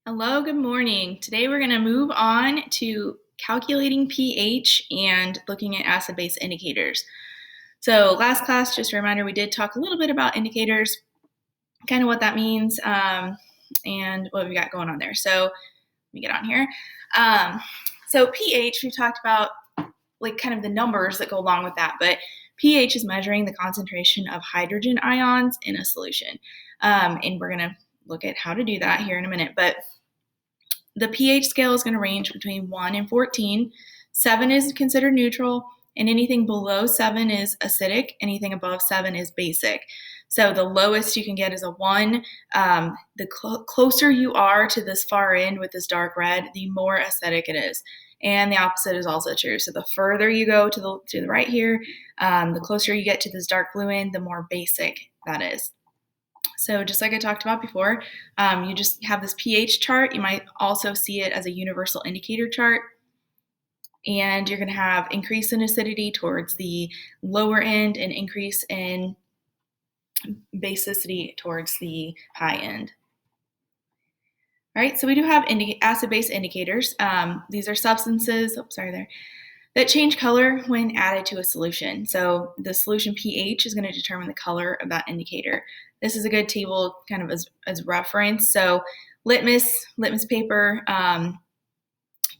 Hello, good morning. Today we're going to move on to calculating pH and looking at acid-base indicators. So last class, just a reminder, we did talk a little bit about indicators, kind of what that means, and what we got going on there. So let me get on here. So pH, we've talked about like kind of the numbers that go along with that, but pH is measuring the concentration of hydrogen ions in a solution. And we're going to look at how to do that here in a minute. But the pH scale is going to range between 1 and 14. 7 is considered neutral, and anything below 7 is acidic. Anything above 7 is basic. So the lowest you can get is a 1. The closer you are to this far end with this dark red, the more acidic it is. And the opposite is also true. So the further you go to the right here, the closer you get to this dark blue end, the more basic that is. So just like I talked about before, you just have this pH chart. You might also see it as a universal indicator chart. And you're going to have increase in acidity towards the lower end and increase in basicity towards the high end. All right, so we do have acid-base indicators. These are substances, that change color when added to a solution. So the solution pH is going to determine the color of that indicator. This is a good table kind of as reference. So litmus paper,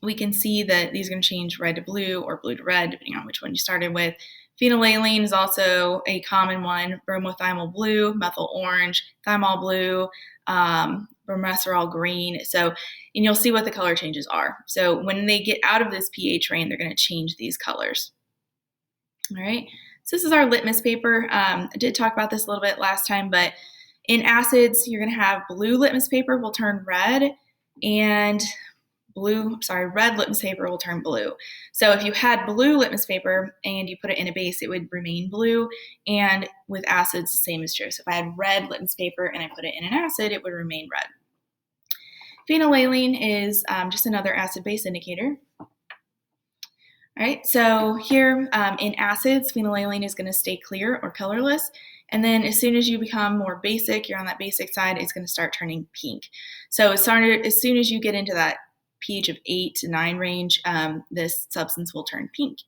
we can see that these are going to change red to blue or blue to red, depending on which one you started with. Phenylalanine is also a common one. Bromothymol blue, methyl orange, thymol blue, bromoserol green. So, and you'll see what the color changes are. So when they get out of this pH range, they're going to change these colors. All right. So this is our litmus paper. I did talk about this a little bit last time, but in acids, you're going to have blue litmus paper will turn red, and red litmus paper will turn blue. So if you had blue litmus paper and you put it in a base, it would remain blue. And with acids, the same is true. So if I had red litmus paper and I put it in an acid, it would remain red. Phenylalanine is just another acid-base indicator. All right, so here in acids, phenylalanine is going to stay clear or colorless. And then as soon as you become more basic, you're on that basic side, it's going to start turning pink. So as soon as you get into that pH of 8 to 9 range, this substance will turn pink.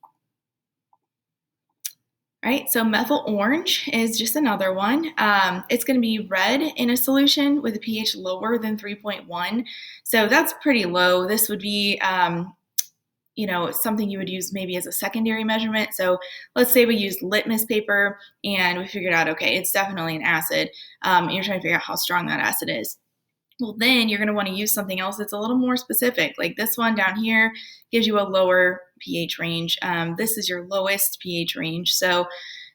All right, so methyl orange is just another one. It's going to be red in a solution with a pH lower than 3.1. So that's pretty low. This would be something you would use maybe as a secondary measurement. So let's say we used litmus paper and we figured out, okay, it's definitely an acid. And you're trying to figure out how strong that acid is. Well, then you're going to want to use something else that's a little more specific. Like this one down here gives you a lower pH range. This is your lowest pH range. So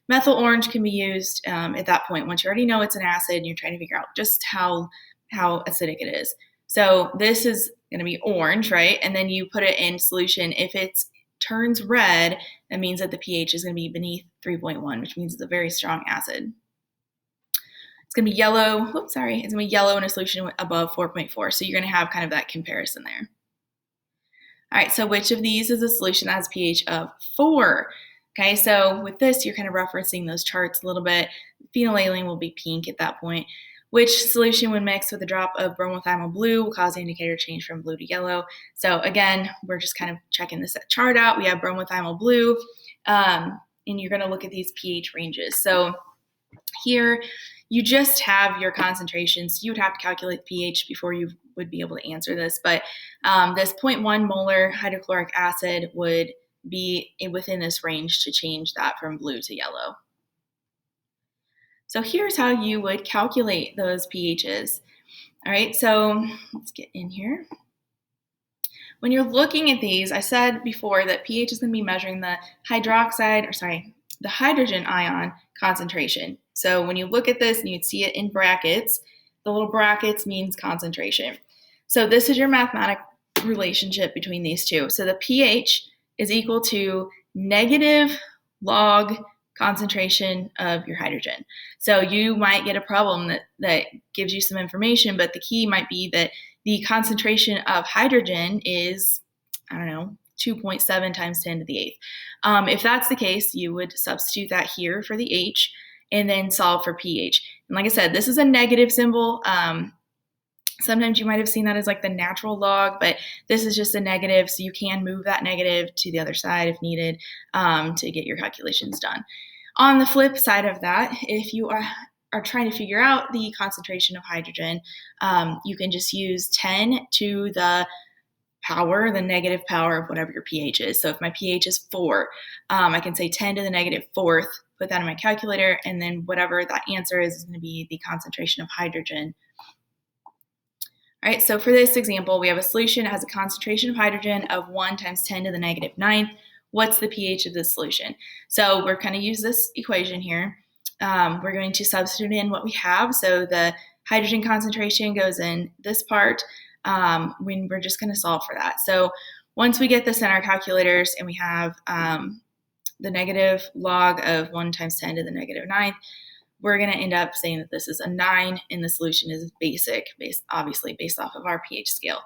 methyl orange can be used at that point once you already know it's an acid and you're trying to figure out just how acidic it is. So this is going to be orange, right? And then you put it in solution. If it turns red, that means that the pH is going to be beneath 3.1, which means it's a very strong acid. It's going to be yellow. It's going to be yellow in a solution above 4.4. So you're going to have kind of that comparison there. All right, so which of these is a solution that has pH of 4? Okay, so with this, you're kind of referencing those charts a little bit. Phenylalanine will be pink at that point. Which solution when mixed with a drop of bromothymol blue will cause the indicator to change from blue to yellow? So again, we're just kind of checking this chart out. We have bromothymol blue, and you're going to look at these pH ranges. So here, you just have your concentrations. You would have to calculate the pH before you would be able to answer this. But this 0.1 molar hydrochloric acid would be within this range to change that from blue to yellow. So here's how you would calculate those pHs. All right, so let's get in here. When you're looking at these, I said before that pH is going to be measuring the the hydrogen ion concentration. So when you look at this and you'd see it in brackets, the little brackets means concentration. So this is your mathematical relationship between these two. So the pH is equal to negative log concentration of your hydrogen. So you might get a problem that gives you some information, but the key might be that the concentration of hydrogen is, 2.7 times 10 to the 8th. If that's the case, you would substitute that here for the H and then solve for pH. And like I said, this is a negative symbol. Sometimes you might have seen that as like the natural log, but this is just a negative, so you can move that negative to the other side if needed to get your calculations done. On the flip side of that, if you are trying to figure out the concentration of hydrogen, you can just use 10 to the power, the negative power of whatever your pH is. So if my pH is 4, I can say 10 to the negative fourth, put that in my calculator, and then whatever that answer is going to be the concentration of hydrogen. All right, so for this example, we have a solution that has a concentration of hydrogen of 1 times 10 to the negative ninth. What's the pH of this solution? So we're going to use this equation here. We're going to substitute in what we have. So the hydrogen concentration goes in this part. When we're just going to solve for that. So once we get this in our calculators and we have the negative log of 1 times 10 to the negative ninth, we're going to end up saying that this is a 9 and the solution is basic, obviously based off of our pH scale.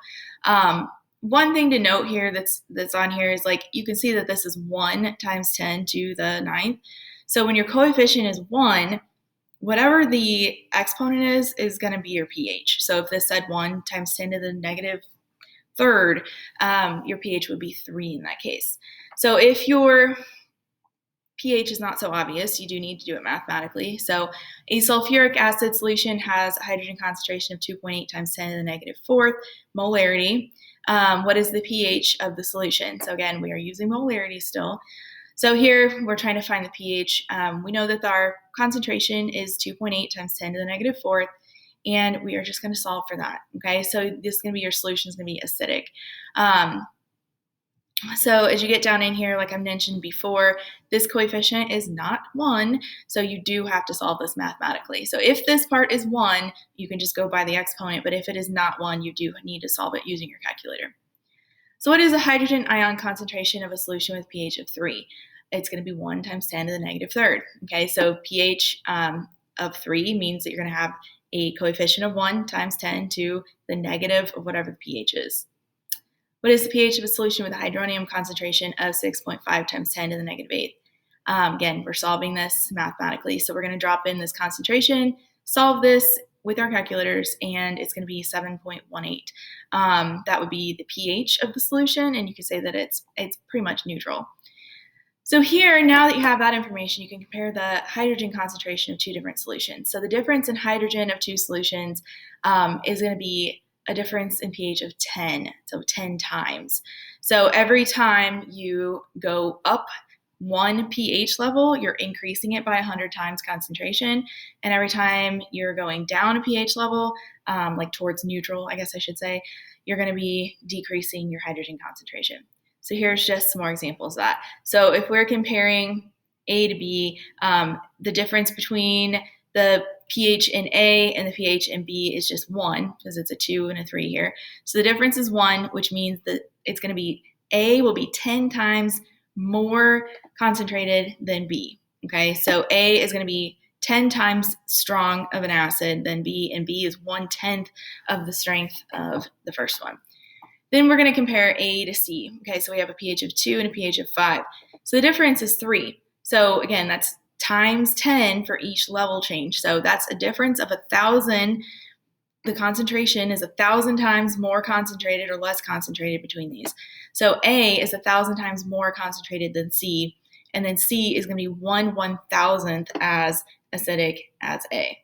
One thing to note here that's on here is like you can see that this is 1 times 10 to the ninth. So when your coefficient is 1, whatever the exponent is going to be your pH. So if this said 1 times 10 to the negative third, your pH would be 3 in that case. So if your pH is not so obvious, you do need to do it mathematically. So a sulfuric acid solution has a hydrogen concentration of 2.8 times 10 to the negative fourth molarity. What is the pH of the solution? So again, we are using molarity still. So here we're trying to find the pH. We know that our concentration is 2.8 times 10 to the negative fourth, and we are just going to solve for that. Okay, so this is going to be your solution is going to be acidic. So as you get down in here, like I mentioned before, this coefficient is not 1, so you do have to solve this mathematically. So if this part is 1, you can just go by the exponent, but if it is not 1, you do need to solve it using your calculator. So what is the hydrogen ion concentration of a solution with pH of 3? It's going to be 1 times 10 to the negative third. Okay, so pH of 3 means that you're going to have a coefficient of 1 times 10 to the negative of whatever the pH is. What is the pH of a solution with a hydronium concentration of 6.5 times 10 to the negative eighth? Again, we're solving this mathematically. So we're going to drop in this concentration, solve this with our calculators, and it's going to be 7.18. That would be the pH of the solution, and you could say that it's pretty much neutral. So here, now that you have that information, you can compare the hydrogen concentration of two different solutions. So the difference in hydrogen of two solutions is going to be a difference in pH of 10, so 10 times. So every time you go up one pH level, you're increasing it by 100 times concentration. And every time you're going down a pH level, like towards neutral, I guess I should say, you're going to be decreasing your hydrogen concentration. So here's just some more examples of that. So if we're comparing A to B, the difference between the pH in A and the pH in B is just 1, because it's a 2 and a 3 here. So the difference is 1, which means that it's going to be A will be 10 times more concentrated than B. Okay, so A is going to be 10 times strong of an acid than B, and B is 1/10 of the strength of the first one. Then we're going to compare A to C. Okay, so we have a pH of 2 and a pH of 5. So the difference is 3. So again, that's times 10 for each level change. So that's a difference of 1,000. The concentration is 1,000 times more concentrated or less concentrated between these. So A is 1,000 times more concentrated than C, and then C is going to be 1/1000th as acidic as A.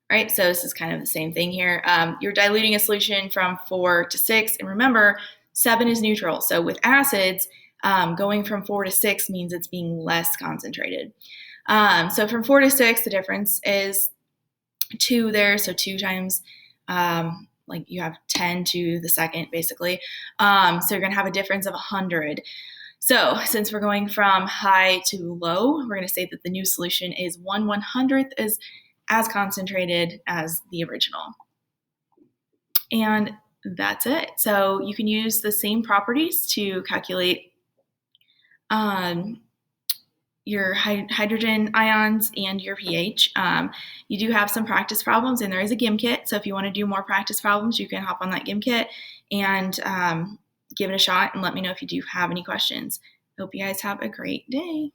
Right, so this is kind of the same thing here. You're diluting a solution from 4 to 6, and remember, 7 is neutral. So with acids, going from 4 to 6 means it's being less concentrated. So from 4 to 6, the difference is 2 there, so 2 times, like you have 10 to the second, basically. So you're going to have a difference of 100. So since we're going from high to low, we're going to say that the new solution is 1/100th is as concentrated as the original. And that's it. So you can use the same properties to calculate your hydrogen ions and your pH. You do have some practice problems, and there is a GIM kit. So if you want to do more practice problems, you can hop on that GIM kit and give it a shot and let me know if you do have any questions. Hope you guys have a great day.